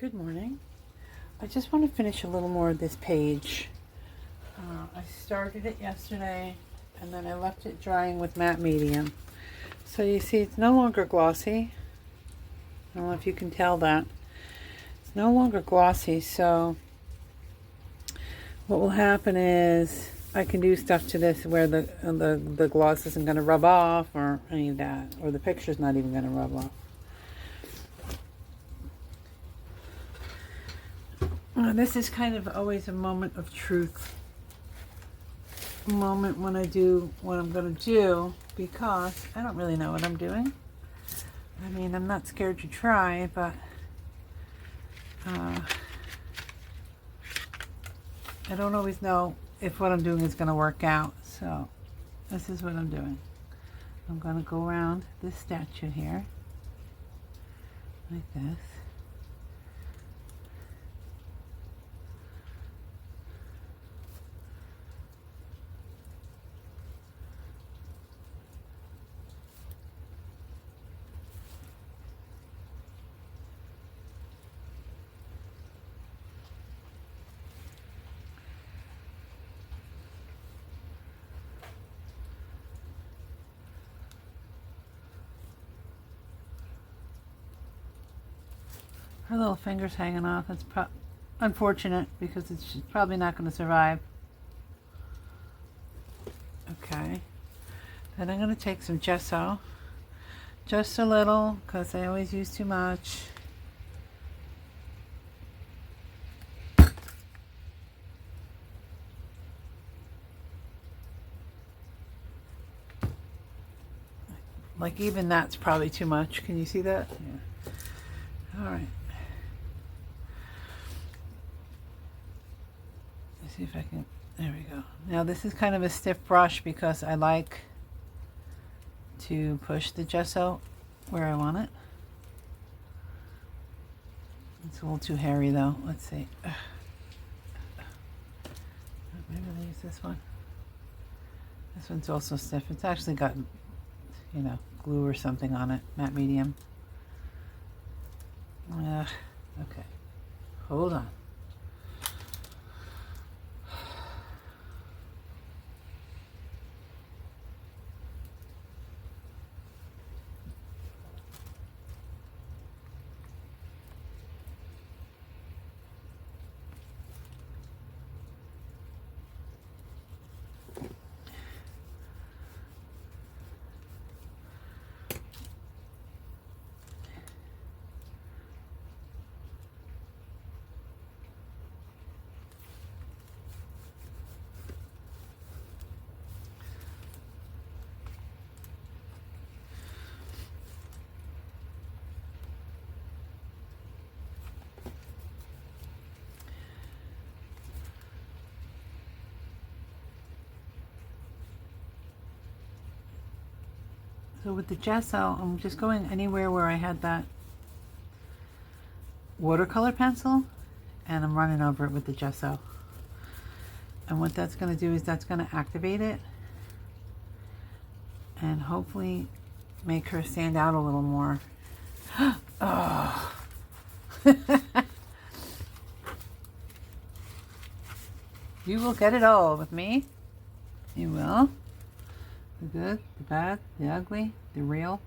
Good morning. I just want to finish a little more of this page. I started it yesterday and then I left it drying with matte medium. So you see it's no longer glossy. I don't know if you can tell that. It's no longer glossy, so what will happen is I can do stuff to this where the gloss isn't going to rub off or any of that, or the picture's not even going to rub off. This is kind of always a moment of truth. A moment when I do what I'm going to do, because I don't really know what I'm doing. I mean, I'm not scared to try, but I don't always know if what I'm doing is going to work out. So this is what I'm doing. I'm going to go around this statue here like this. Her little finger's hanging off. That's unfortunate because she's probably not going to survive. Okay. Then I'm going to take some gesso. Just a little, because I always use too much. Like even that's probably too much. Can you see that? Yeah. All right. See if I can, there we go. Now this is kind of a stiff brush because I like to push the gesso where I want it. It's a little too hairy though. Let's see. Maybe I'll use this one. This one's also stiff. It's actually got, you know, glue or something on it. Matte medium. Okay. Hold on. So with the gesso, I'm just going anywhere where I had that watercolor pencil and I'm running over it with the gesso. And what that's going to do is that's going to activate it and hopefully make her stand out a little more. Oh. You will get it all with me. You will. The good, the bad, the ugly, the real.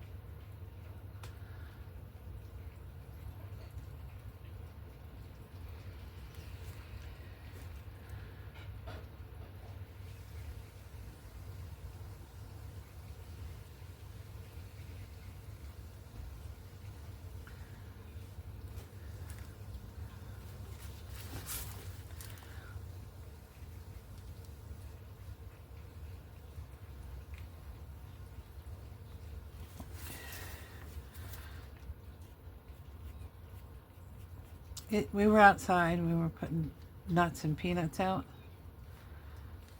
We were outside, we were putting nuts and peanuts out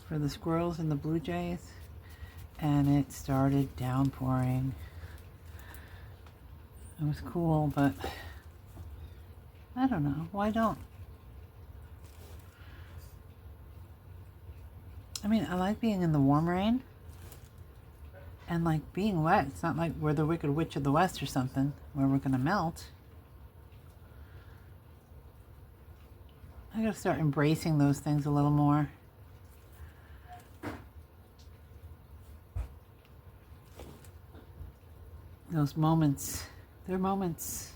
for the squirrels and the blue jays, and it started downpouring. It was cool, but I don't know, why don't? I mean, I like being in the warm rain and like being wet. It's not like we're the Wicked Witch of the West or something where we're gonna melt. I gotta start embracing those things a little more. Those moments, they're moments.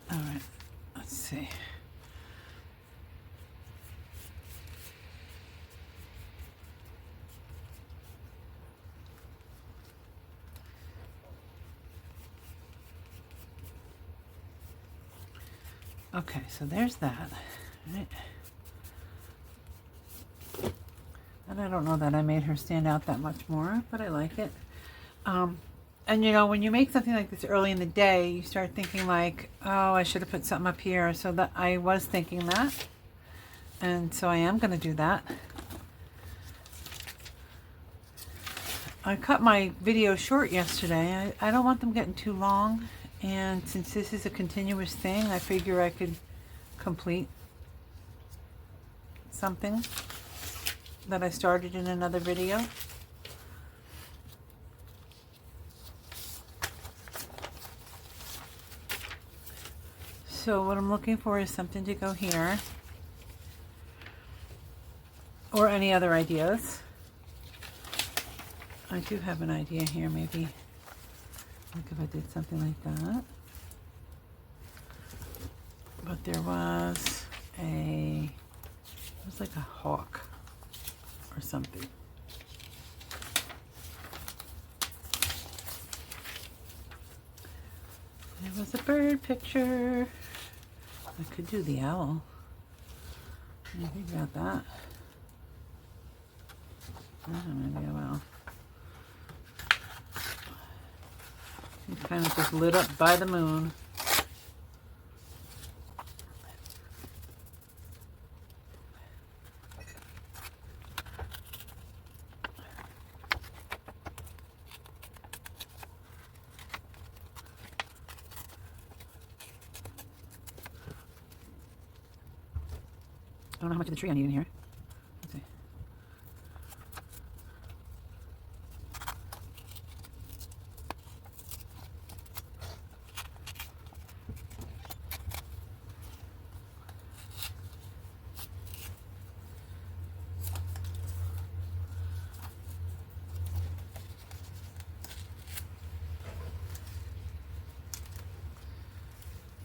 All right, let's see. Okay, so there's that, right? And I don't know that I made her stand out that much more, but I like it. And you know, when you make something like this early in the day, you start thinking like, oh, I should have put something up here. So that I was thinking that. And so I am going to do that. I cut my video short yesterday. I don't want them getting too long. And since this is a continuous thing, I figure I could complete something that I started in another video. So what I'm looking for is something to go here. Or any other ideas. I do have an idea here, maybe. Like if I did something like that. But there was it was like a hawk or something. There was a bird picture. I could do the owl. I think about that. Maybe I will. It's kind of just lit up by the moon. I don't know how much of the tree I need in here. Let's see.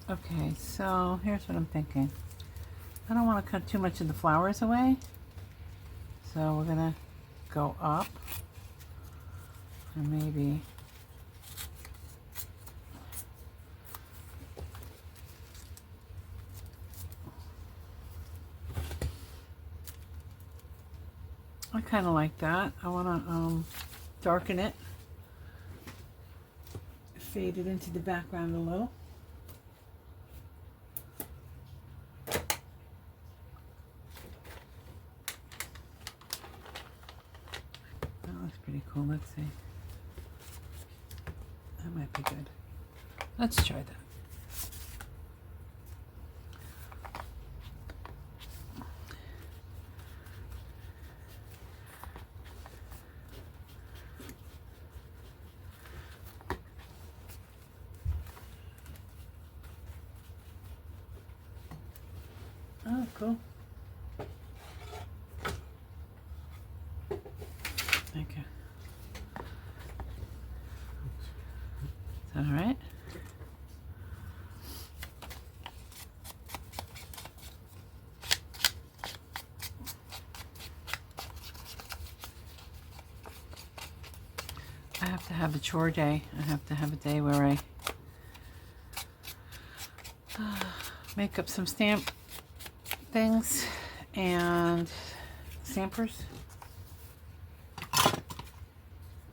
Okay, so here's what I'm thinking. I don't want to cut too much of the flowers away. So we're gonna go up and maybe I kind of like that. I want to darken it, fade it into the background a little. Pretty cool. Let's see. That might be good. Let's try that. Oh, cool. Thank you. Is that all right? I have to have a chore day. I have to have a day where I make up some stamp things and stampers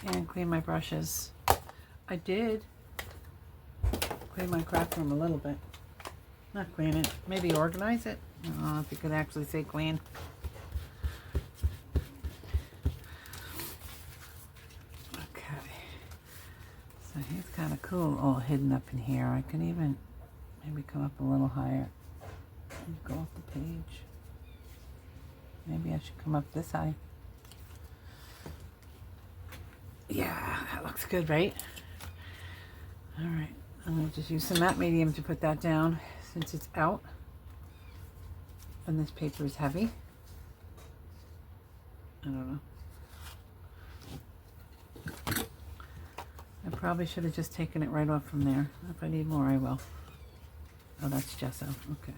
and clean my brushes. I did clean my craft room a little bit. Not clean it, maybe organize it. I don't know if you could actually say clean. Okay, so he's kind of cool, all hidden up in here. I can even maybe come up a little higher and go off the page. Maybe I should come up this high. Yeah, that looks good, right? All right, I'm going to just use some matte medium to put that down since it's out. And this paper is heavy. I don't know. I probably should have just taken it right off from there. If I need more, I will. Oh, that's gesso. Okay.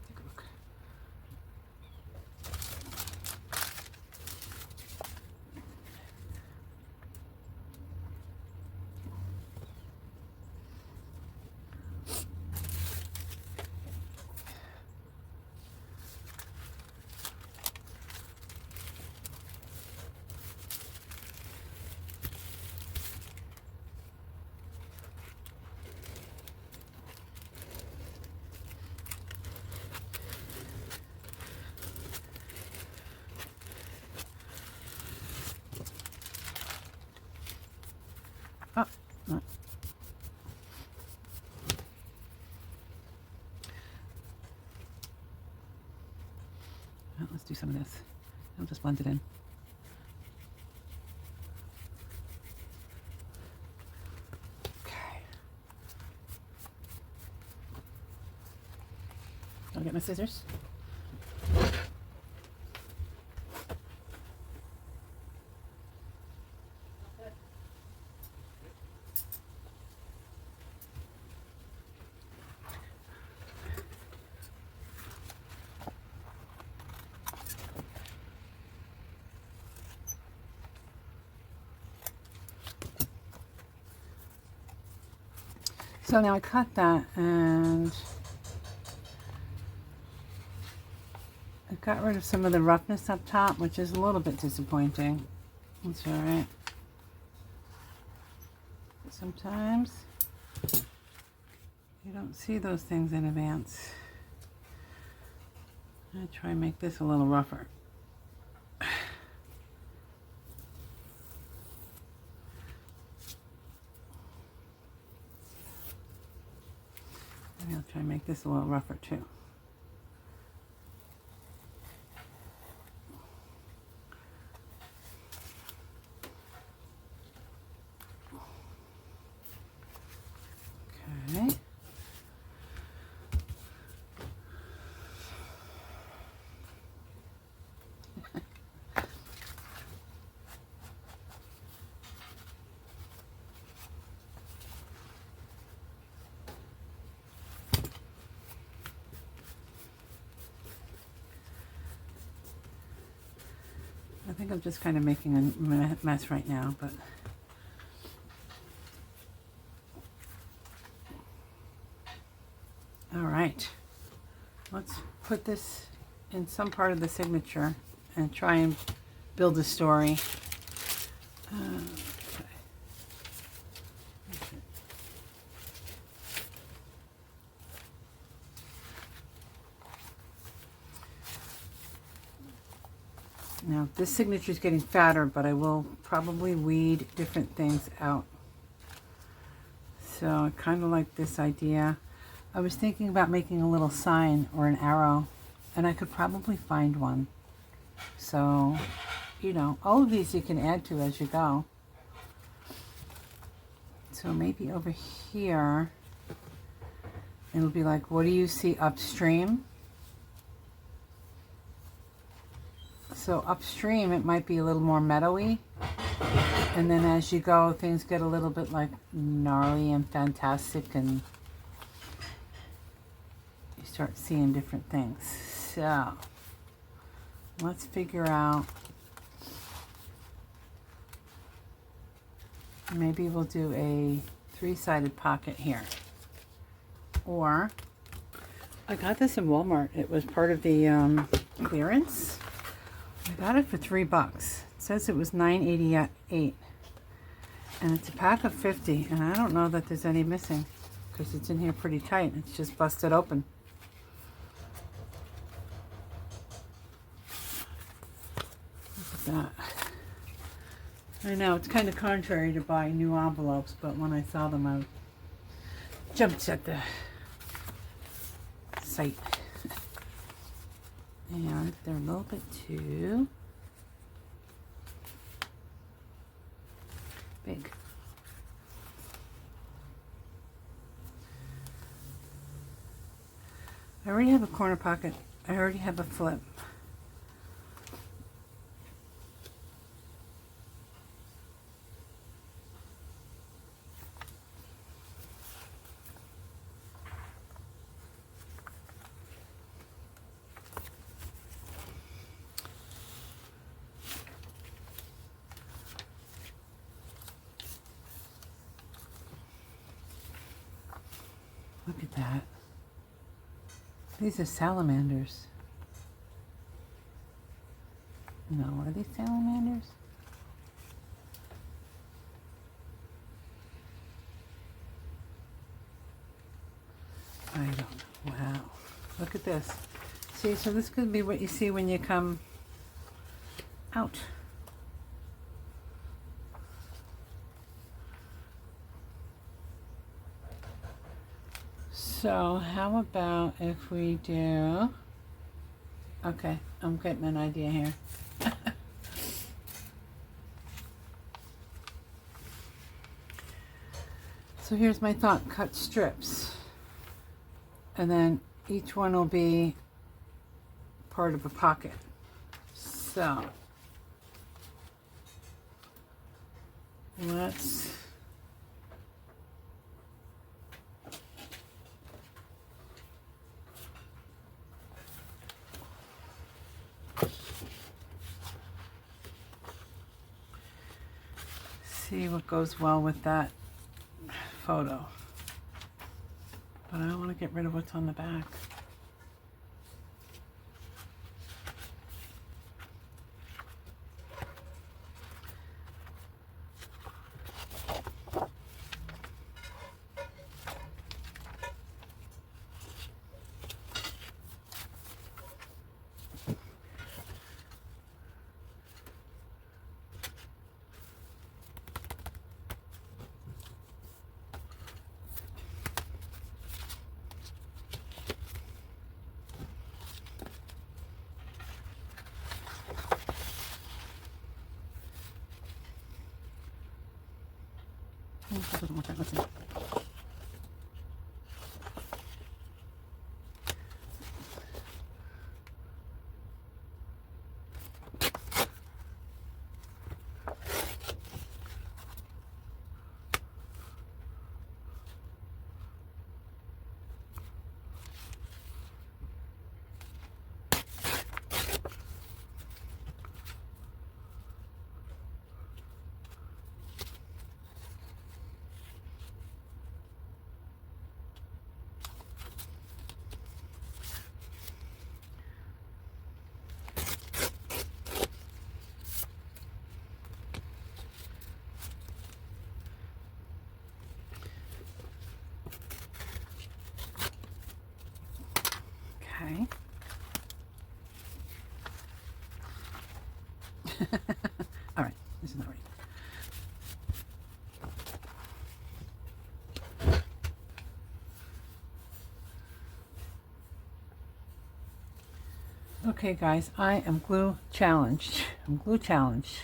Take a look. Oh, no. Well, let's do some of this. I'll just blend it in. Okay. I'll get my scissors. So now I cut that and I got rid of some of the roughness up top, which is a little bit disappointing. That's all right. Sometimes you don't see those things in advance. I'm going to try and make this a little rougher. Maybe I'll try and make this a little rougher too. Okay. I think I'm just kind of making a mess right now, but all right. Let's put this in some part of the signature and try and build a story. Okay. Now this signature is getting fatter, but I will probably weed different things out. So I kind of like this idea. I was thinking about making a little sign or an arrow, and I could probably find one. So, you know, all of these you can add to as you go. So maybe over here, it'll be like, what do you see upstream? So upstream, it might be a little more meadowy. And then as you go, things get a little bit like gnarly and fantastic, and you start seeing different things. So let's figure out, maybe we'll do a 3-sided pocket here. Or, I got this in Walmart. It was part of the clearance. I got it for $3. It says it was $9.88, and it's a pack of 50, and I don't know that there's any missing because it's in here pretty tight. It's just busted open. that. I know it's kind of contrary to buy new envelopes, but when I saw them, I jumped at the sight. And they're a little bit too big. I already have a corner pocket. I already have a flip. Look at that. These are salamanders. No, are these salamanders? I don't know. Wow. Look at this. See, so this could be what you see when you come out. So how about if we do, okay, I'm getting an idea here. So here's my thought, cut strips. And then each one will be part of a pocket. So let's see what goes well with that photo. But I don't want to get rid of what's on the back. Let's see. Okay. All right, this is not right. Okay, guys, I am glue challenged. I'm glue challenged.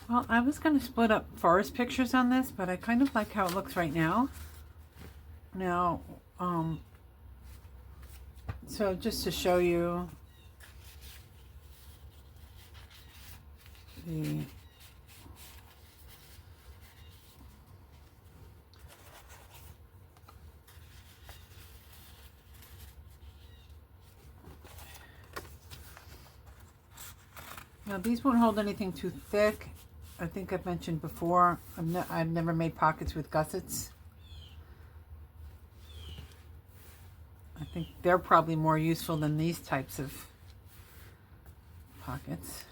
Well, I was going to split up forest pictures on this, but I kind of like how it looks right now. Now, so just to show you the now these won't hold anything too thick. I think I've mentioned before, I've never made pockets with gussets. I think they're probably more useful than these types of pockets.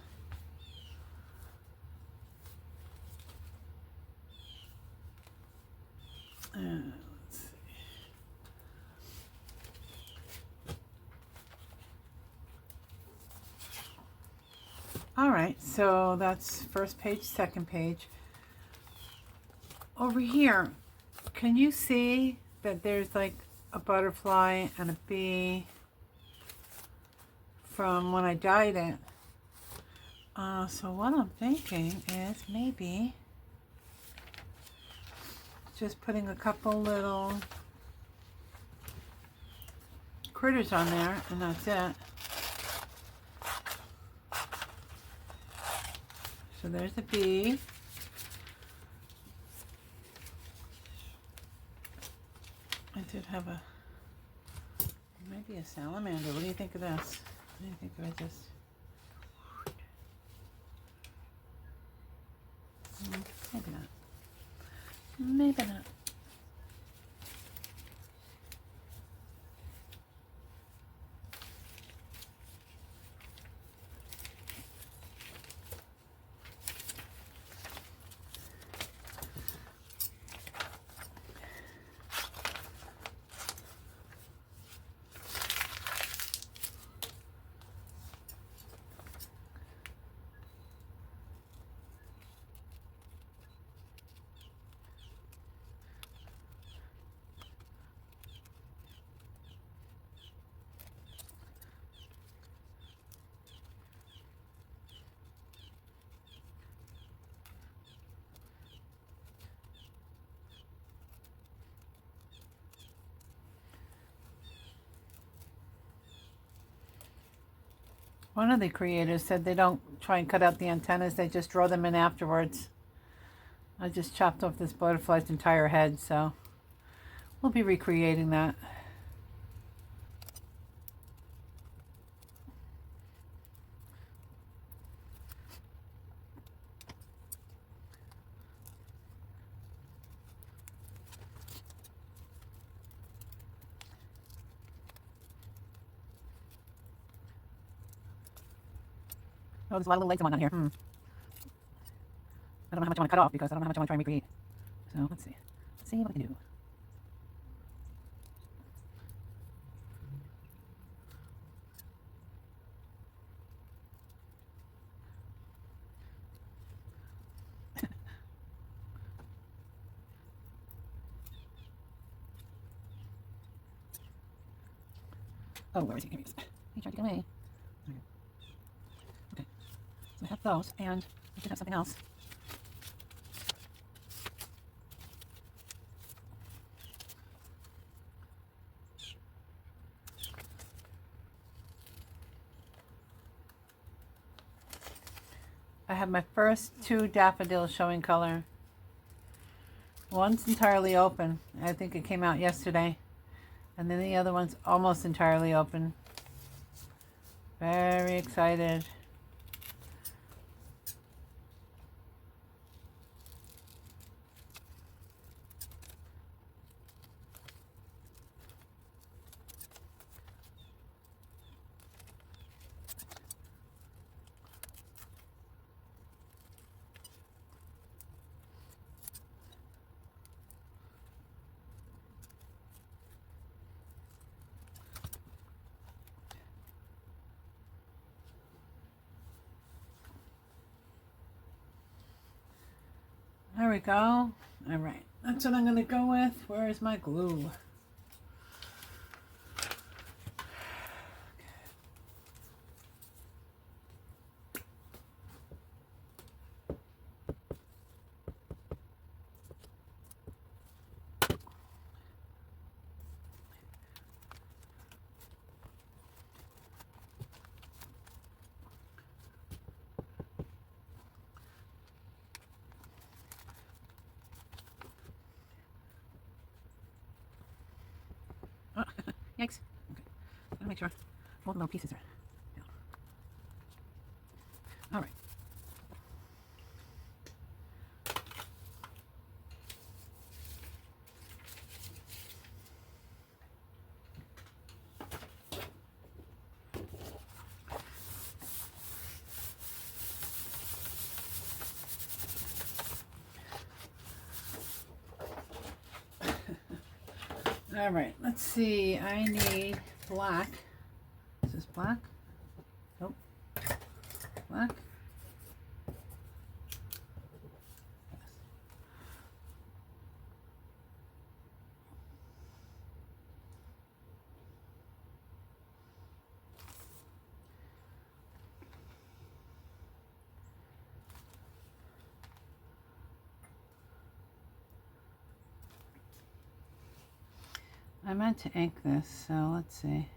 Let's see. All right, so that's first page, second page. Over here, can you see that there's like a butterfly and a bee from when I dyed it? So what I'm thinking is maybe just putting a couple little critters on there, and that's it. So there's a bee. I did have maybe a salamander. What do you think of this? What do you think if I just... Maybe not. Maybe not. One of the creators said they don't try and cut out the antennas, they just draw them in afterwards. I just chopped off this butterfly's entire head, so we'll be recreating that. Oh, there's a lot of little legs on here. I don't know how much I want to cut off because I don't know how much I want to try and recreate. So let's see. Let's see what we can do. Oh, where is he? Here he is. He tried to get away. Okay. So I have those, and I did have something else. I have my first two daffodils showing color. One's entirely open. I think it came out yesterday. And then the other one's almost entirely open. Very excited. There we go. All right, that's what I'm going to go with. Where is my glue? Yikes. Okay. Gotta make sure all the little pieces are down. All right. All right, let's see. I need black. Is this black? Nope. Black. Yes. I meant to ink this, so let's see.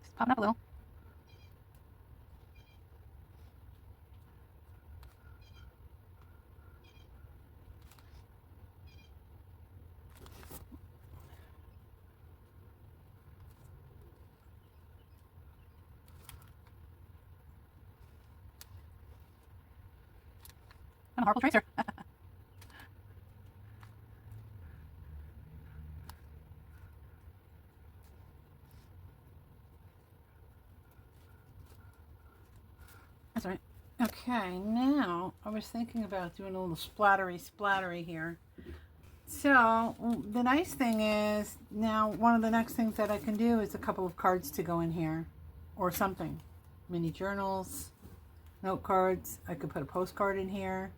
Just popping up a little. I'm a horrible tracer. That's all right. Okay, now I was thinking about doing a little splattery here. So the nice thing is now one of the next things that I can do is a couple of cards to go in here or something. Mini journals, note cards. I could put a postcard in here.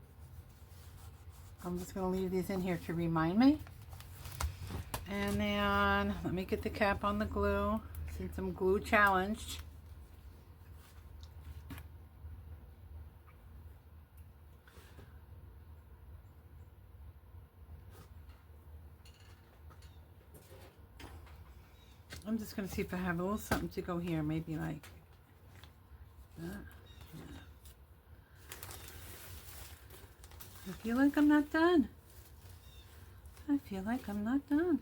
I'm just going to leave these in here to remind me. And then let me get the cap on the glue since I'm glue challenged. I'm just going to see if I have a little something to go here, maybe like that. I feel like I'm not done. I feel like I'm not done.